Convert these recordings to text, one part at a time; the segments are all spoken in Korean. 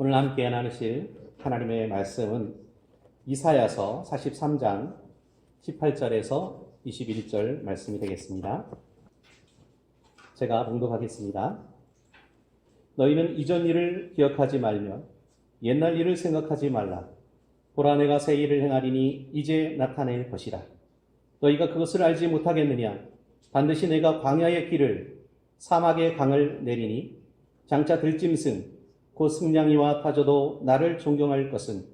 오늘 함께 나누실 하나님의 말씀은 이사야서 43장 18절에서 21절 말씀이 되겠습니다. 제가 봉독하겠습니다. 너희는 이전 일을 기억하지 말며 옛날 일을 생각하지 말라. 보라, 내가 새 일을 행하리니 이제 나타낼 것이라. 너희가 그것을 알지 못하겠느냐? 반드시 내가 광야의 길을 사막의 강을 내리니 장차 들짐승 곧 승냥이와 타조도 나를 존경할 것은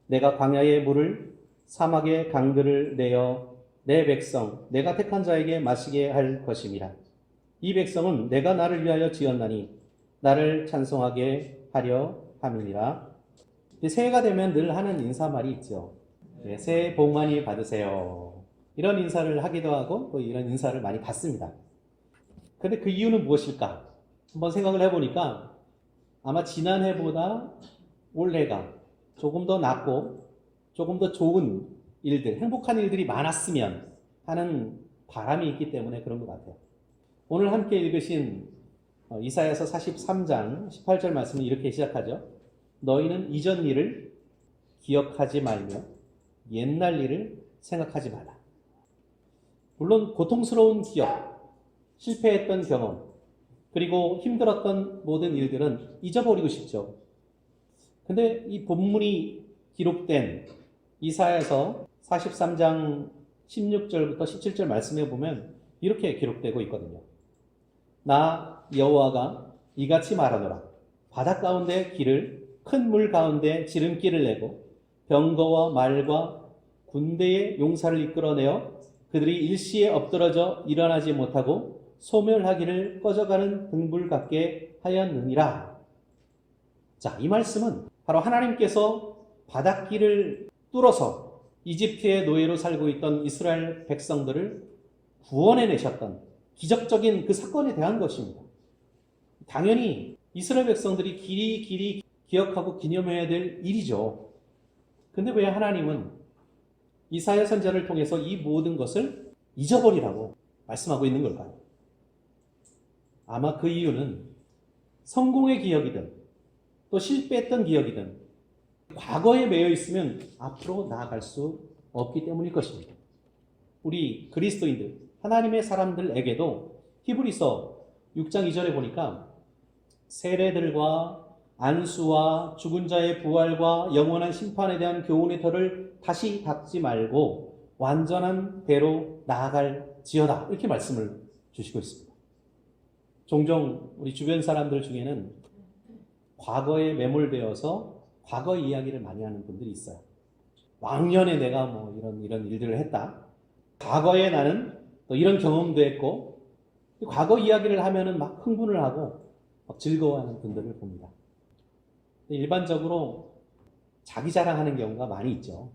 내가 광야의 물을 사막의 강들을 내어 내 백성 내가 택한 자에게 마시게 할 것임이라. 이 백성은 내가 나를 위하여 지었나니 나를 찬송하게 하려 함이니라. 새해가 되면 늘 하는 인사말이 있죠. 새해 복 많이 받으세요. 이런 인사를 하기도 하고 또 이런 인사를 많이 받습니다. 그런데 그 이유는 무엇일까? 한번 생각을 해보니까 아마 지난해보다 올해가 조금 더 낫고 조금 더 좋은 일들, 행복한 일들이 많았으면 하는 바람이 있기 때문에 그런 것 같아요. 오늘 함께 읽으신 이사야서 43장 18절 말씀은 이렇게 시작하죠. 너희는 이전 일을 기억하지 말며 옛날 일을 생각하지 말라. 물론 고통스러운 기억, 실패했던 경험, 그리고 힘들었던 모든 일들은 잊어버리고 싶죠. 근데 이 본문이 기록된 이사야서 43장 16절부터 17절 말씀에 보면 이렇게 기록되고 있거든요. 나 여호와가 이같이 말하노라. 바다 가운데 길을 큰 물 가운데 지름길을 내고 병거와 말과 군대의 용사를 이끌어내어 그들이 일시에 엎드러져 일어나지 못하고 소멸하기를 꺼져가는 등불 같게 하였느니라. 자, 이 말씀은 바로 하나님께서 바닷길을 뚫어서 이집트의 노예로 살고 있던 이스라엘 백성들을 구원해내셨던 기적적인 그 사건에 대한 것입니다. 당연히 이스라엘 백성들이 길이 기억하고 기념해야 될 일이죠. 근데 왜 하나님은 이사야 선지자를 통해서 이 모든 것을 잊어버리라고 말씀하고 있는 걸까요? 아마 그 이유는 성공의 기억이든 또 실패했던 기억이든 과거에 매여 있으면 앞으로 나아갈 수 없기 때문일 것입니다. 우리 그리스도인들, 하나님의 사람들에게도 히브리서 6장 2절에 보니까 세례들과 안수와 죽은 자의 부활과 영원한 심판에 대한 교훈의 털을 다시 닫지 말고 완전한 대로 나아갈지어다, 이렇게 말씀을 주시고 있습니다. 종종 우리 주변 사람들 중에는 과거에 매몰되어서 과거 이야기를 많이 하는 분들이 있어요. 왕년에 내가 뭐 이런 일들을 했다. 과거에 나는 또 이런 경험도 했고, 과거 이야기를 하면은 막 흥분을 하고 막 즐거워하는 분들을 봅니다. 일반적으로 자기 자랑하는 경우가 많이 있죠.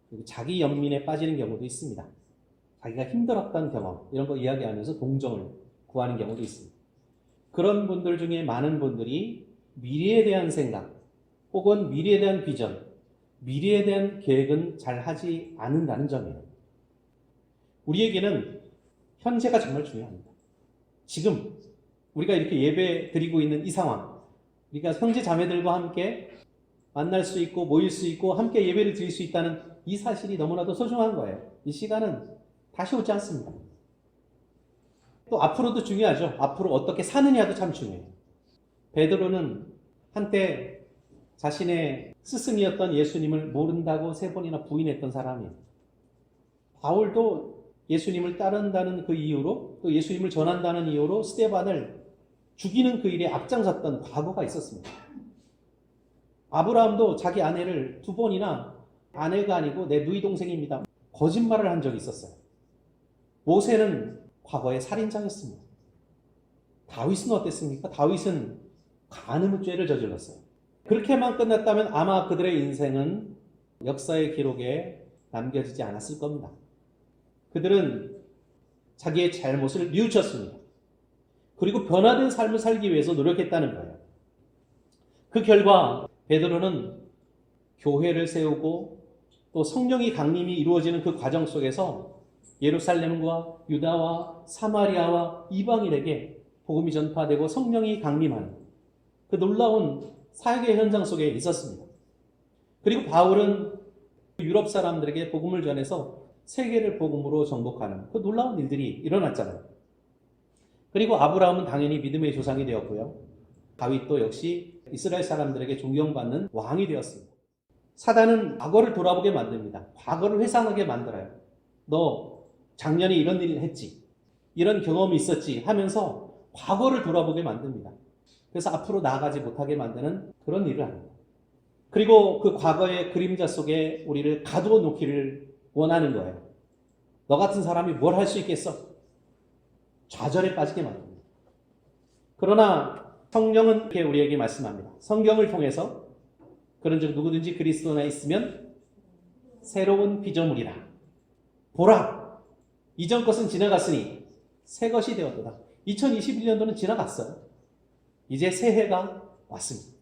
그리고 자기 연민에 빠지는 경우도 있습니다. 자기가 힘들었던 경험, 이런 거 이야기하면서 동정을 구하는 경우도 있습니다. 그런 분들 중에 많은 분들이 미래에 대한 생각 혹은 미래에 대한 비전, 미래에 대한 계획은 잘 하지 않는다는 점이에요. 우리에게는 현재가 정말 중요합니다. 지금 우리가 이렇게 예배 드리고 있는 이 상황, 우리가 형제 자매들과 함께 만날 수 있고 모일 수 있고 함께 예배를 드릴 수 있다는 이 사실이 너무나도 소중한 거예요. 이 시간은 다시 오지 않습니다. 또 앞으로도 중요하죠. 앞으로 어떻게 사느냐도 참 중요해요. 베드로는 한때 자신의 스승이었던 예수님을 모른다고 3번이나 부인했던 사람이에요. 바울도 예수님을 따른다는 그 이유로, 또 예수님을 전한다는 이유로 스데반을 죽이는 그 일에 앞장섰던 과거가 있었습니다. 아브라함도 자기 아내를 2번이나 아내가 아니고 내 누이 동생입니다, 거짓말을 한 적이 있었어요. 모세는 과거에 살인자였습니다. 다윗은 어땠습니까? 다윗은 간음의 죄를 저질렀어요. 그렇게만 끝났다면 아마 그들의 인생은 역사의 기록에 남겨지지 않았을 겁니다. 그들은 자기의 잘못을 뉘우쳤습니다. 그리고 변화된 삶을 살기 위해서 노력했다는 거예요. 그 결과 베드로는 교회를 세우고 또 성령의 강림이 이루어지는 그 과정 속에서 예루살렘과 유다와 사마리아와 이방인에게 복음이 전파되고 성령이 강림하는 그 놀라운 사역의 현장 속에 있었습니다. 그리고 바울은 유럽 사람들에게 복음을 전해서 세계를 복음으로 정복하는 그 놀라운 일들이 일어났잖아요. 그리고 아브라함은 당연히 믿음의 조상이 되었고요. 다윗도 역시 이스라엘 사람들에게 존경받는 왕이 되었습니다. 사단은 과거를 돌아보게 만듭니다. 과거를 회상하게 만들어요. 너 작년에 이런 일을 했지, 이런 경험이 있었지 하면서 과거를 돌아보게 만듭니다. 그래서 앞으로 나아가지 못하게 만드는 그런 일을 합니다. 그리고 그 과거의 그림자 속에 우리를 가두어 놓기를 원하는 거예요. 너 같은 사람이 뭘 할 수 있겠어? 좌절에 빠지게 만듭니다. 그러나 성령은 이렇게 우리에게 말씀합니다. 성경을 통해서 그런즉 누구든지 그리스도 안에 있으면 새로운 피조물이라. 보라, 이전 것은 지나갔으니 새 것이 되었도다. 2021년도는 지나갔어요. 이제 새해가 왔습니다.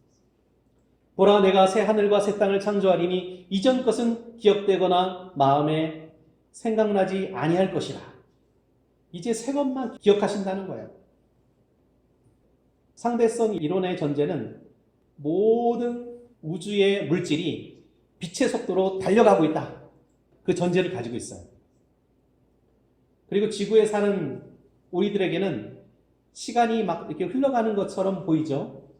보라, 내가 새 하늘과 새 땅을 창조하리니 이전 것은 기억되거나 마음에 생각나지 아니할 것이라. 이제 새 것만 기억하신다는 거예요. 상대성 이론의 전제는 모든 우주의 물질이 빛의 속도로 달려가고 있다. 그 전제를 가지고 있어요. 그리고 지구에 사는 우리들에게는 시간이 막 이렇게 흘러가는 것처럼 보이죠.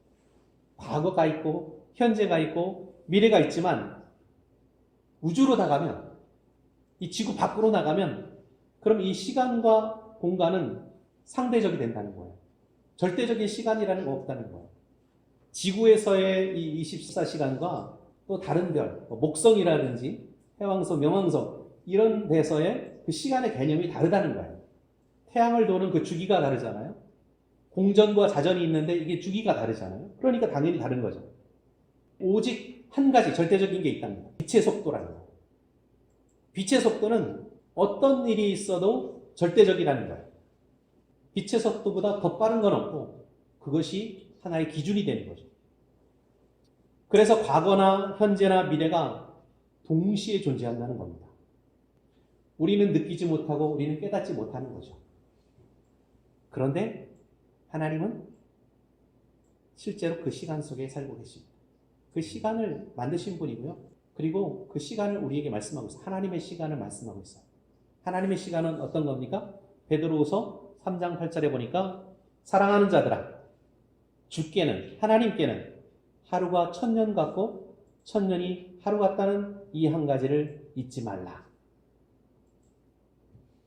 과거가 있고 현재가 있고 미래가 있지만 우주로 나가면, 이 지구 밖으로 나가면 그럼 이 시간과 공간은 상대적이 된다는 거예요. 절대적인 시간이라는 거 없다는 거예요. 지구에서의 이 24시간과 또 다른 별, 목성이라든지 해왕성, 명왕성 이런 데서의 그 시간의 개념이 다르다는 거예요. 태양을 도는 그 주기가 다르잖아요. 공전과 자전이 있는데 이게 주기가 다르잖아요. 그러니까 당연히 다른 거죠. 오직 한 가지 절대적인 게 있다는 거예요. 빛의 속도라는 거예요. 빛의 속도는 어떤 일이 있어도 절대적이라는 거예요. 빛의 속도보다 더 빠른 건 없고 그것이 하나의 기준이 되는 거죠. 그래서 과거나 현재나 미래가 동시에 존재한다는 겁니다. 우리는 느끼지 못하고 우리는 깨닫지 못하는 거죠. 그런데 하나님은 실제로 그 시간 속에 살고 계십니다. 그 시간을 만드신 분이고요. 그리고 그 시간을 우리에게 말씀하고 있어요. 하나님의 시간을 말씀하고 있어요. 하나님의 시간은 어떤 겁니까? 베드로후서 3장 8절에 보니까 사랑하는 자들아, 주께는, 하나님께는 하루가 1000년 같고 1000년이 하루 같다는 이 한 가지를 잊지 말라.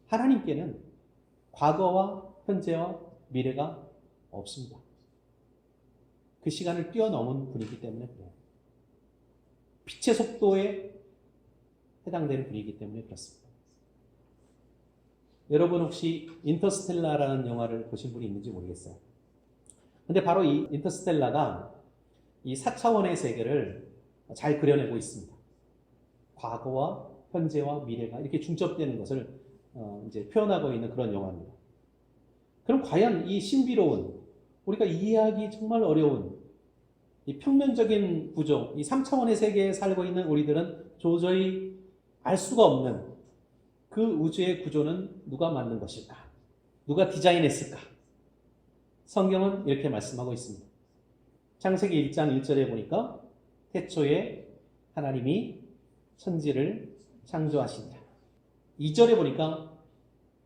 하나님께는 과거와 현재와 미래가 없습니다. 그 시간을 뛰어넘은 분이기 때문에 그래요. 빛의 속도에 해당되는 분이기 때문에 그렇습니다. 여러분 혹시 인터스텔라라는 영화를 보신 분이 있는지 모르겠어요. 근데 바로 이 인터스텔라가 이 4차원의 세계를 잘 그려내고 있습니다. 과거와 현재와 미래가 이렇게 중첩되는 것을 이제 표현하고 있는 그런 영화입니다. 그럼 과연 이 신비로운, 우리가 이해하기 정말 어려운 이 평면적인 구조, 이 3차원의 세계에 살고 있는 우리들은 도저히 알 수가 없는 그 우주의 구조는 누가 만든 것일까? 누가 디자인했을까? 성경은 이렇게 말씀하고 있습니다. 창세기 1장 1절에 보니까 태초에 하나님이 천지를 창조하신다. 2절에 보니까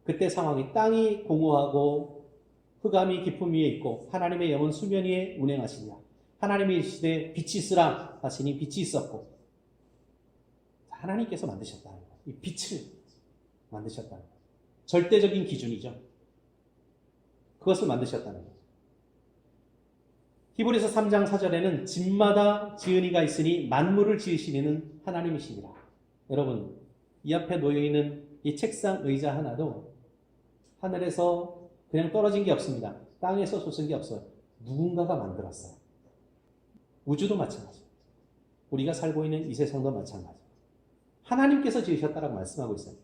그때 상황이 땅이 공허하고 흑암이 깊음 위에 있고 하나님의 영은 수면 위에 운행하시냐. 하나님이 이르시되 빛이 있으라 하시니 빛이 있었고, 하나님께서 만드셨다는 거예요. 이 빛을 만드셨다는 거예요. 절대적인 기준이죠. 그것을 만드셨다는 거예요. 히브리서 3장 4절에는 집마다 지은 이가 있으니 만물을 지으시는 하나님이시니라. 여러분, 이 앞에 놓여있는 이 책상 의자 하나도 하늘에서 그냥 떨어진 게 없습니다. 땅에서 솟은 게 없어요. 누군가가 만들었어요. 우주도 마찬가지. 우리가 살고 있는 이 세상도 마찬가지. 하나님께서 지으셨다라고 말씀하고 있어요.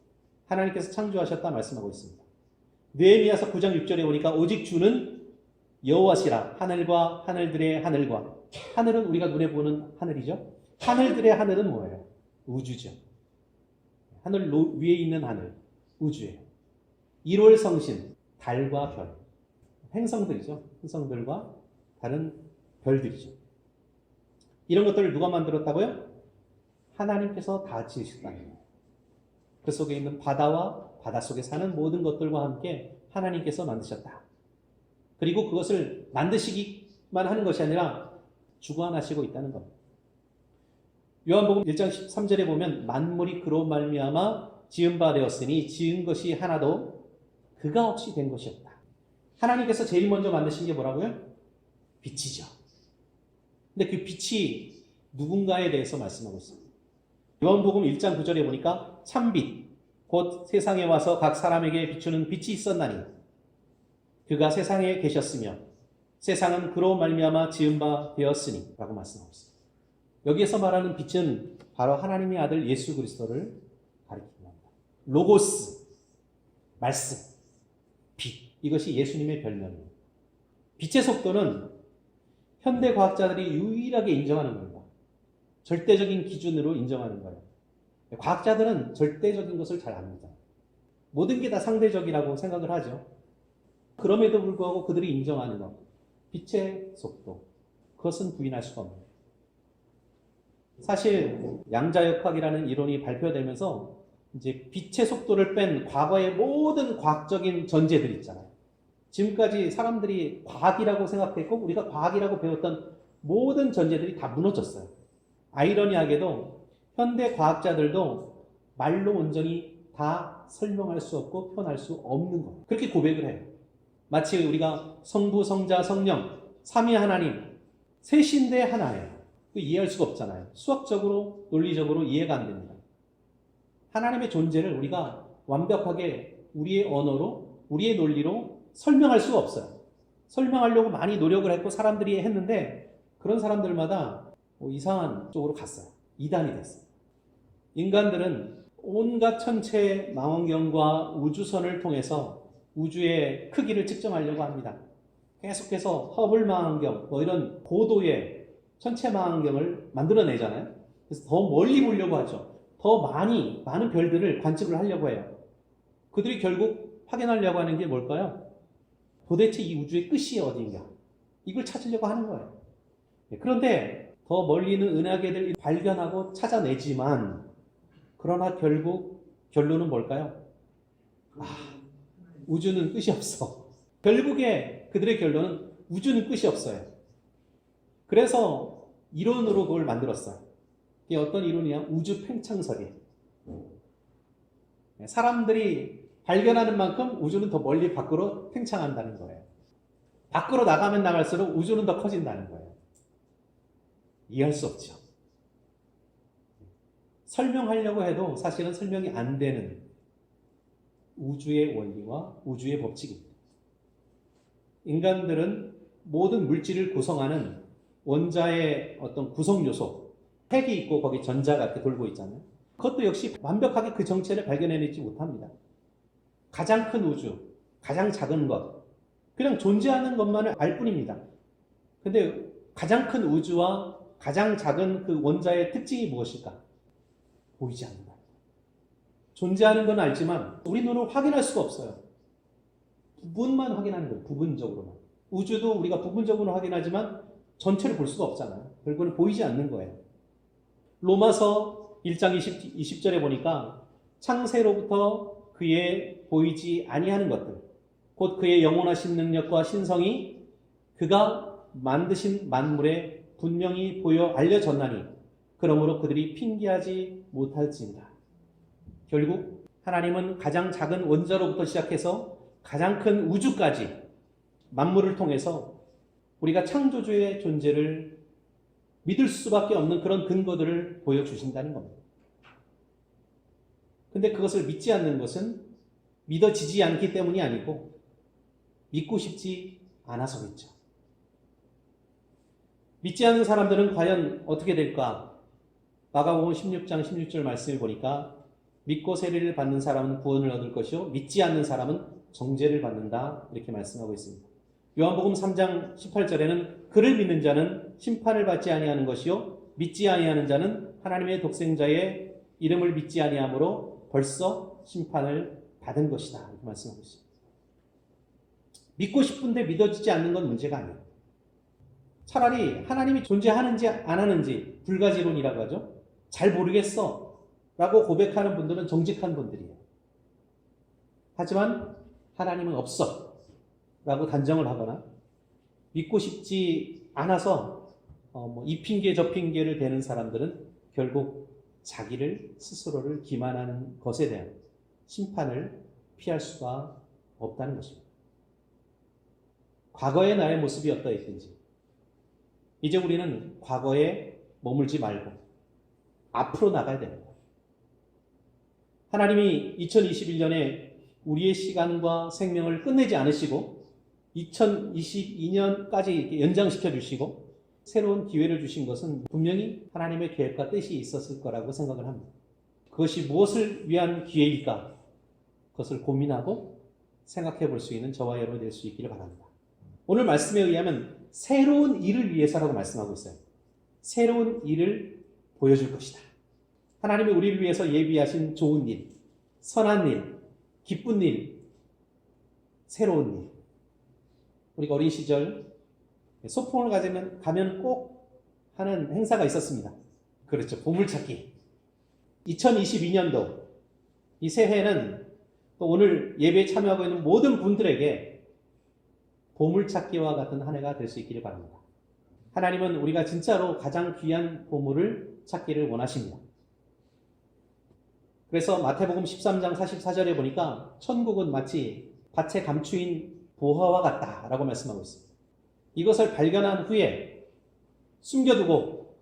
하나님께서 창조하셨다 말씀하고 있습니다. 느헤미야서 9장 6절에 보니까 오직 주는 여호와시라. 하늘과 하늘들의 하늘과, 하늘은 우리가 눈에 보는 하늘이죠. 하늘들의 하늘은 뭐예요? 우주죠. 하늘 위에 있는 하늘, 우주예요. 1월 성신, 달과 별, 행성들이죠. 행성들과 다른 별들이죠. 이런 것들을 누가 만들었다고요? 하나님께서 다 지으셨다는 거예요. 그 속에 있는 바다와 바다 속에 사는 모든 것들과 함께 하나님께서 만드셨다. 그리고 그것을 만드시기만 하는 것이 아니라 주관하시고 있다는 겁니다. 요한복음 1장 13절에 보면 만물이 그로 말미암아 지은 바 되었으니 지은 것이 하나도 그가 없이 된 것이 없다. 하나님께서 제일 먼저 만드신 게 뭐라고요? 빛이죠. 근데 그 빛이 누군가에 대해서 말씀하고 있습니다. 요한복음 1장 9절에 보니까 참빛 곧 세상에 와서 각 사람에게 비추는 빛이 있었나니 그가 세상에 계셨으며 세상은 그로 말미암아 지은 바 되었으니 라고 말씀하고 있습니다. 여기에서 말하는 빛은 바로 하나님의 아들 예수 그리스도를 가리킵니다. 로고스, 말씀, 빛, 이것이 예수님의 별명이에요. 빛의 속도는 현대 과학자들이 유일하게 인정하는 겁니다. 절대적인 기준으로 인정하는 거예요. 과학자들은 절대적인 것을 잘 압니다. 모든 게 다 상대적이라고 생각을 하죠. 그럼에도 불구하고 그들이 인정하는 것, 빛의 속도, 그것은 부인할 수가 없는 거예요. 사실 양자역학이라는 이론이 발표되면서 이제 빛의 속도를 뺀 과거의 모든 과학적인 전제들 있잖아요. 지금까지 사람들이 과학이라고 생각했고 우리가 과학이라고 배웠던 모든 전제들이 다 무너졌어요. 아이러니하게도 현대 과학자들도 말로 온전히 다 설명할 수 없고 표현할 수 없는 거예요. 그렇게 고백을 해요. 마치 우리가 성부, 성자, 성령, 삼위 하나님, 셋인데 하나예요. 이해할 수가 없잖아요. 수학적으로, 논리적으로 이해가 안 됩니다. 하나님의 존재를 우리가 완벽하게 우리의 언어로, 우리의 논리로 설명할 수가 없어요. 설명하려고 많이 노력을 했고 사람들이 했는데 그런 사람들마다 이상한 쪽으로 갔어요. 이단이 됐어요. 인간들은 온갖 천체 망원경과 우주선을 통해서 우주의 크기를 측정하려고 합니다. 계속해서 허블 망원경, 이런 고도의 천체 망원경을 만들어내잖아요. 그래서 더 멀리 보려고 하죠. 더 많은 별들을 관측을 하려고 해요. 그들이 결국 확인하려고 하는 게 뭘까요? 도대체 이 우주의 끝이 어딘가? 이걸 찾으려고 하는 거예요. 그런데 더 멀리 있는 은하계를 발견하고 찾아내지만 그러나 결국 결론은 뭘까요? 우주는 끝이 없어. 결국에 그들의 결론은 우주는 끝이 없어요. 그래서 이론으로 그걸 만들었어요. 이게 어떤 이론이야? 우주 팽창설이에요. 사람들이 발견하는 만큼 우주는 더 멀리 밖으로 팽창한다는 거예요. 밖으로 나가면 나갈수록 우주는 더 커진다는 거예요. 이해할 수 없죠. 설명하려고 해도 사실은 설명이 안 되는 우주의 원리와 우주의 법칙입니다. 인간들은 모든 물질을 구성하는 원자의 어떤 구성 요소, 핵이 있고 거기 전자가 이렇게 돌고 있잖아요. 그것도 역시 완벽하게 그 정체를 발견해내지 못합니다. 가장 큰 우주, 가장 작은 것, 그냥 존재하는 것만을 알 뿐입니다. 근데 가장 큰 우주와 가장 작은 그 원자의 특징이 무엇일까? 보이지 않는다. 존재하는 건 알지만 우리 눈으로 확인할 수가 없어요. 부분만 확인하는 거예요. 부분적으로만. 우주도 우리가 부분적으로 확인하지만 전체를 볼 수가 없잖아요. 결국은 보이지 않는 거예요. 로마서 1장 20절에 보니까 창세로부터 그의 보이지 아니하는 것들, 곧 그의 영원하신 능력과 신성이 그가 만드신 만물에 분명히 보여 알려졌나니 그러므로 그들이 핑계하지 못할지니라. 결국 하나님은 가장 작은 원자로부터 시작해서 가장 큰 우주까지 만물을 통해서 우리가 창조주의 존재를 믿을 수밖에 없는 그런 근거들을 보여주신다는 겁니다. 근데 그것을 믿지 않는 것은 믿어지지 않기 때문이 아니고 믿고 싶지 않아서겠죠. 믿지 않는 사람들은 과연 어떻게 될까? 마가복음 16장 16절 말씀을 보니까 믿고 세례를 받는 사람은 구원을 얻을 것이요 믿지 않는 사람은 정죄를 받는다 이렇게 말씀하고 있습니다. 요한복음 3장 18절에는 그를 믿는 자는 심판을 받지 아니하는 것이요 믿지 아니하는 자는 하나님의 독생자의 이름을 믿지 아니하므로 벌써 심판을 받은 것이다 이렇게 말씀하고 있습니다. 믿고 싶은데 믿어지지 않는 건 문제가 아니에요. 차라리 하나님이 존재하는지 안 하는지 불가지론이라고 하죠. 잘 모르겠어 라고 고백하는 분들은 정직한 분들이에요. 하지만 하나님은 없어 라고 단정을 하거나 믿고 싶지 않아서 이 핑계 저 핑계를 대는 사람들은 결국 자기를 스스로를 기만하는 것에 대한 심판을 피할 수가 없다는 것입니다. 과거의 나의 모습이 어떠했든지 이제 우리는 과거에 머물지 말고 앞으로 나가야 됩니다. 하나님이 2021년에 우리의 시간과 생명을 끝내지 않으시고 2022년까지 연장시켜 주시고 새로운 기회를 주신 것은 분명히 하나님의 계획과 뜻이 있었을 거라고 생각을 합니다. 그것이 무엇을 위한 기회일까? 그것을 고민하고 생각해 볼 수 있는 저와 여러분이 될 수 있기를 바랍니다. 오늘 말씀에 의하면 새로운 일을 위해서라고 말씀하고 있어요. 새로운 일을 보여줄 것이다. 하나님이 우리를 위해서 예비하신 좋은 일, 선한 일, 기쁜 일, 새로운 일. 우리가 어린 시절 소풍을 가면 꼭 하는 행사가 있었습니다. 그렇죠. 보물찾기. 2022년도 이 새해는 또 오늘 예배에 참여하고 있는 모든 분들에게 보물찾기와 같은 한 해가 될 수 있기를 바랍니다. 하나님은 우리가 진짜로 가장 귀한 보물을 찾기를 원하십니다. 그래서 마태복음 13장 44절에 보니까 천국은 마치 밭에 감추인 보화와 같다라고 말씀하고 있습니다. 이것을 발견한 후에 숨겨두고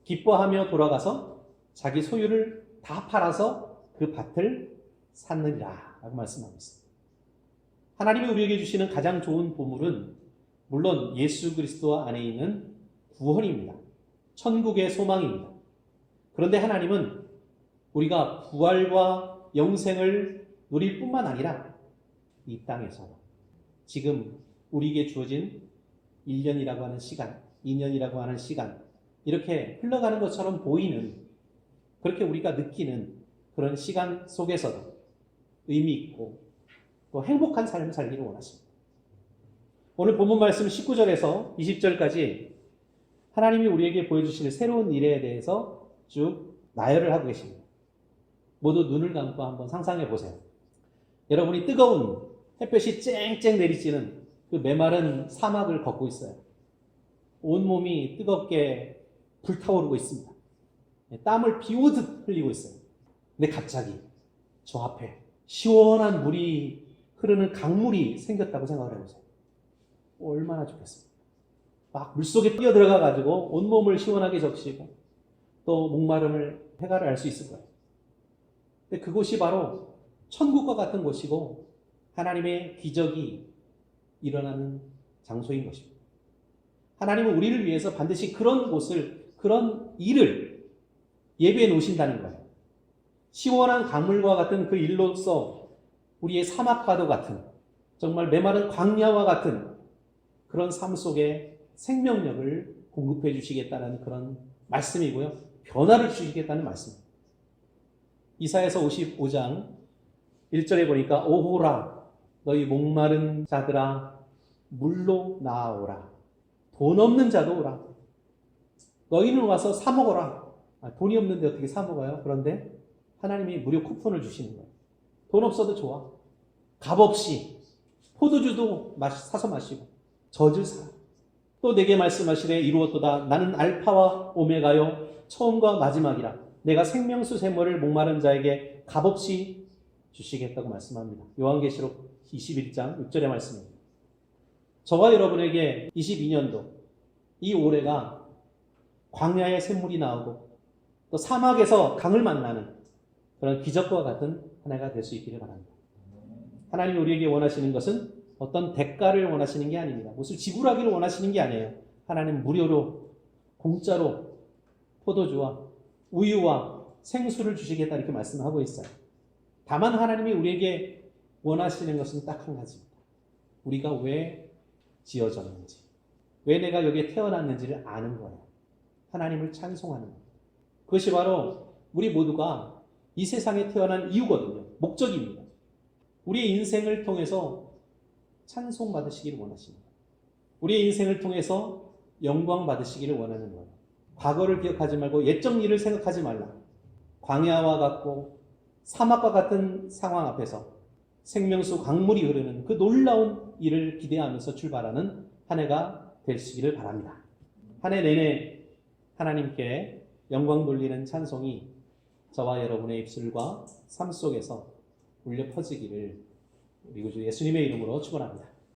기뻐하며 돌아가서 자기 소유를 다 팔아서 그 밭을 샀느니라 라고 말씀하고 있습니다. 하나님이 우리에게 주시는 가장 좋은 보물은 물론 예수 그리스도 안에 있는 구원입니다. 천국의 소망입니다. 그런데 하나님은 우리가 부활과 영생을 누릴 뿐만 아니라 이 땅에서 지금 우리에게 주어진 1년이라고 하는 시간, 2년이라고 하는 시간, 이렇게 흘러가는 것처럼 보이는, 그렇게 우리가 느끼는 그런 시간 속에서도 의미 있고 또 행복한 삶을 살기를 원하십니다. 오늘 본문 말씀 19절에서 20절까지 하나님이 우리에게 보여주시는 새로운 일에 대해서 쭉 나열을 하고 계십니다. 모두 눈을 감고 한번 상상해 보세요. 여러분이 뜨거운 햇볕이 쨍쨍 내리쬐는 그 메마른 사막을 걷고 있어요. 온몸이 뜨겁게 불타오르고 있습니다. 땀을 비오듯 흘리고 있어요. 근데 갑자기 저 앞에 시원한 물이 흐르는 강물이 생겼다고 생각을 해보세요. 얼마나 좋겠습니까? 막 물속에 뛰어들어가 가지고 온몸을 시원하게 적시고 또 목마름을 해결을 할 수 있을 거예요. 근데 그곳이 바로 천국과 같은 곳이고 하나님의 기적이 일어나는 장소인 것입니다. 하나님은 우리를 위해서 반드시 그런 곳을, 그런 일을 예비해 놓으신다는 거예요. 시원한 강물과 같은 그 일로서 우리의 사막과도 같은, 정말 메마른 광야와 같은 그런 삶 속에 생명력을 공급해 주시겠다는 그런 말씀이고요. 변화를 주시겠다는 말씀입니다. 이사야서 55장 1절에 보니까 오호라 너희 목마른 자들아 물로 나아오라. 돈 없는 자도 오라. 너희는 와서 사 먹어라. 돈이 없는데 어떻게 사 먹어요? 그런데 하나님이 무료 쿠폰을 주시는 거예요. 돈 없어도 좋아. 값없이 포도주도 사서 마시고 젖을 사. 또 내게 말씀하시되 이루었도다. 나는 알파와 오메가요 처음과 마지막이라. 내가 생명수 샘물을 목마른 자에게 값없이 주시겠다고 말씀합니다. 요한계시록 21장 6절의 말씀입니다. 저와 여러분에게 22년도 이 올해가 광야의 샘물이 나오고 또 사막에서 강을 만나는 그런 기적과 같은 한 해가 될 수 있기를 바랍니다. 하나님이 우리에게 원하시는 것은 어떤 대가를 원하시는 게 아닙니다. 무슨 지불하기를 원하시는 게 아니에요. 하나님은 무료로 공짜로 포도주와 우유와 생수를 주시겠다 이렇게 말씀하고 있어요. 다만 하나님이 우리에게 원하시는 것은 딱 한 가지입니다. 우리가 왜 지어졌는지, 왜 내가 여기에 태어났는지를 아는 거예요. 하나님을 찬송하는 거예요. 그것이 바로 우리 모두가 이 세상에 태어난 이유거든요. 목적입니다. 우리의 인생을 통해서 찬송받으시기를 원하십니다. 우리의 인생을 통해서 영광 받으시기를 원하는 거예요. 과거를 기억하지 말고 옛적 일을 생각하지 말라. 광야와 같고 사막과 같은 상황 앞에서 생명수 강물이 흐르는 그 놀라운 일을 기대하면서 출발하는 한 해가 되시기를 바랍니다. 한 해 내내 하나님께 영광 돌리는 찬송이 저와 여러분의 입술과 삶 속에서 울려 퍼지기를 우리 구주 예수님의 이름으로 축원합니다.